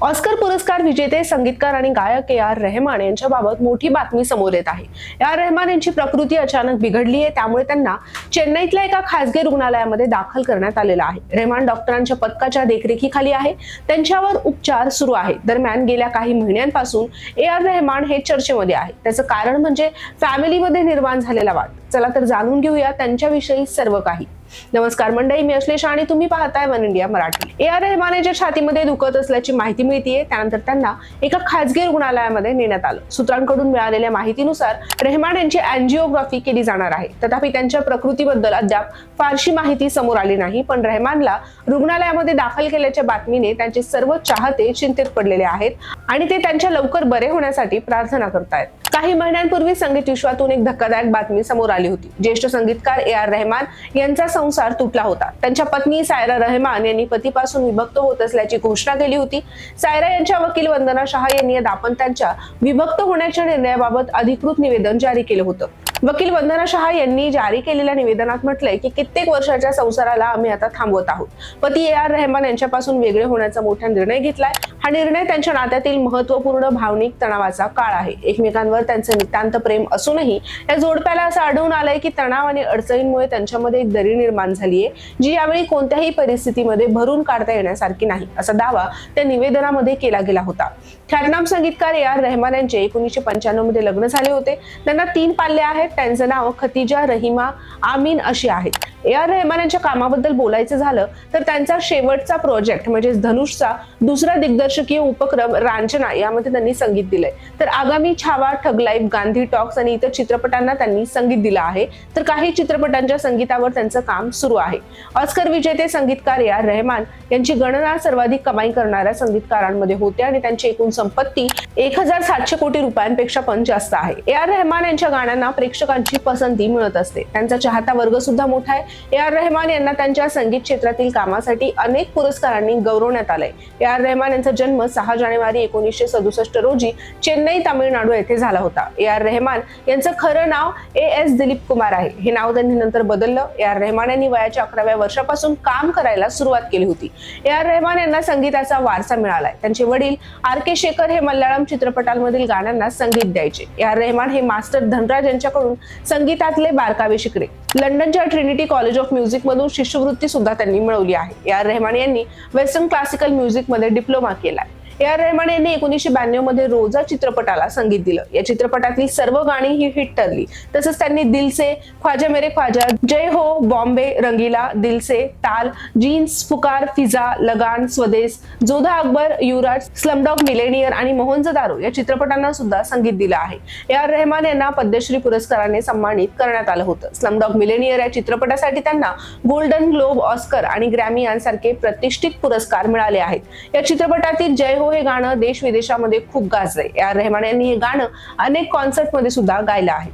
Oscar पुरस्कार विजेते संगीतकार आणि गायक ए.आर. रहमान यांच्याबाबत मोठी बातमी समोर येत आहे. ए.आर. रहमान यांची प्रकृती अचानक बिघडली आहे, त्यामुळे त्यांना चेन्नईतल्या एका खासगी रुग्णालयामध्ये दाखल करण्यात आलेलं आहे. रहमान डॉक्टरांच्या पथकाच्या देखरेखीखाली आहे. त्यांच्यावर उपचार सुरू आहेत. दरम्यान गेल्या काही महिन्यांपासून ए.आर. रहमान हे चर्चेमध्ये आहे. त्याचं कारण म्हणजे फॅमिलीमध्ये निर्माण झालेला वाद. चला तर जाणून घेऊया त्यांच्याविषयी सर्व काही. नमस्कार मंडळी, मी अश्लेषा आणि तुम्ही पाहताय one India Marathi. AR. Rahman यांच्या छातीमध्ये दुखत असल्याची माहिती मिळतीये. त्यानंतर त्यांना एका खासगी रुग्णालयामध्ये नेण्यात आलं. सूत्रांकडून मिळालेल्या माहितीनुसार रहमान यांची अँजिओग्राफी केली जाणार आहे. तथापि त्यांच्या प्रकृतीबद्दल अद्याप फारशी माहिती समोर आली नाही. पण रहमानला रुग्णालयामध्ये दाखल केल्याच्या बातमीने त्यांचे सर्व चाहते चिंतेत पडलेले आहेत आणि ते त्यांच्या लवकर बरे होण्यासाठी प्रार्थना करतायत. काही महिन्यांपूर्वी संगीत विश्वातून एक धक्कादायक बातमी समोर आली होती. ज्येष्ठ संगीतकार ए.आर. रहमान यांचा संसार तुटला होता. त्यांच्या पत्नी सायरा रहमान यांनी पतीपासून विभक्त होत असल्याची घोषणा केली होती. सायरा यांच्या वकील वंदना शाह यांनी या दाम्पत्यांच्या विभक्त होण्याच्या निर्णयाबाबत अधिकृत निवेदन जारी केलं होतं. वकील वंदना शाह यांनी जारी केलेल्या निवेदनात म्हटलंय की कित्येक वर्षाच्या संसाराला आम्ही आता थांबवत आहोत. पती ए.आर. रहमान यांच्यापासून वेगळे होण्याचा मोठा निर्णय घेतलाय. हा निर्णय त्यांच्या नात्यातील महत्वपूर्ण भावनिक तणावाचा काळ आहे. एकमेकांवर त्यांचं नितांत प्रेम असूनही या जोडप्याला असं आढळून आलंय की तणाव आणि अडचणींमुळे त्यांच्यामध्ये एक दरी निर्माण झालीये, जी यावेळी कोणत्याही परिस्थितीमध्ये भरून काढता येण्यासारखी नाही, असा दावा त्या निवेदनामध्ये केला गेला होता. ख्यातनाम संगीतकार ए.आर. रहमान यांचे 1995 मध्ये लग्न झाले होते. त्यांना 3 पाल्य आहेत. त्यांचं नाव खतीजा रहिमा आमीन अशी आहेत. ए.आर. रहमान यांच्या कामाबद्दल बोलायचं झालं तर त्यांचा शेवटचा प्रोजेक्ट म्हणजे धनुषचा दुसरा दिग्दर्शकीय उपक्रम रांझना यामध्ये त्यांनी संगीत दिलंय. तर आगामी छावा, ठग लाईफ, गांधी टॉक्स आणि इतर चित्रपटांना त्यांनी संगीत दिलं आहे. तर काही चित्रपटांच्या संगीतावर त्यांचं काम सुरू आहे. ऑस्कर विजेते संगीतकार ए.आर. रहमान यांची गणना सर्वाधिक कमाई करणाऱ्या संगीतकारांमध्ये होते आणि त्यांची एकूण संपत्ती 1700 कोटी रुपयांपेक्षा पण जास्त आहे. ए.आर. रहमान यांच्या गाण्यांना प्रेक्षकांची पसंती मिळत असते. त्यांचा चाहता वर्ग सुद्धा मोठा आहे. ए.आर. रहमान यांना त्यांच्या संगीत क्षेत्रातील कामासाठी अनेक पुरस्कारांनी गौरवण्यात आलंय. ए.आर. रहमान यांचा जन्म 6 जानेवारी 1967 रोजी चेन्नई, तामिळनाडू येथे झाला होता. ए.आर. रहमान यांचं खरं नाव ए.एस. दिलीप कुमार आहे. हे नाव त्यांनी नंतर बदललं. ए.आर. रहमान यांनी वयाच्या 11व्या वर्षापासून काम करायला सुरुवात केली होती. ए.आर. रहमान यांना संगीताचा वारसा मिळालाय. त्यांचे वडील आर.के. शेखर हे मल्याळम चित्रपटांमधील गाण्यांना संगीत द्यायचे. ए.आर. रहमान हे मास्टर धनराज यांच्याकडून संगीतातले बारकावे शिकले. लंडनच्या ट्रिनिटी कॉलेज ऑफ म्युझिक मधून शिष्यवृत्ती सुद्धा त्यांनी मिळवली आहे. ए.आर. रहमान यांनी वेस्टर्न क्लासिकल म्युझिक मध्ये डिप्लोमा केलाय. ए.आर. रहमान यांनी 1992 मध्ये रोजा चित्रपटाला संगीत दिलं. या चित्रपटातील सर्व गाणी ही हिट ठरली. तसंच त्यांनी दिल से, ख्वाजा मेरे ख्वाजा, जय हो, बॉम्बे, रंगीला, दिल से, ताल, जीन्स, फुकार, फिजा, लगान, स्वदेश, जोधा अकबर, युवराज, स्लमडॉग मिलेनियर आणि मोहनजोदारो या चित्रपटांना सुद्धा संगीत दिलं आहे. ए.आर. रहमान यांना पद्मश्री पुरस्काराने सन्मानित करण्यात आलं होतं. स्लमडॉग मिलेनियर या चित्रपटासाठी त्यांना गोल्डन ग्लोब, ऑस्कर आणि ग्रॅमी यांसारखे प्रतिष्ठित पुरस्कार मिळाले आहेत. या चित्रपटातील जय हो हे गाणं देश विदेशामध्ये खूप गाजलंय. ए.आर. रहमान यांनी हे गाणं अनेक कॉन्सर्ट मध्ये सुद्धा गायलं आहे.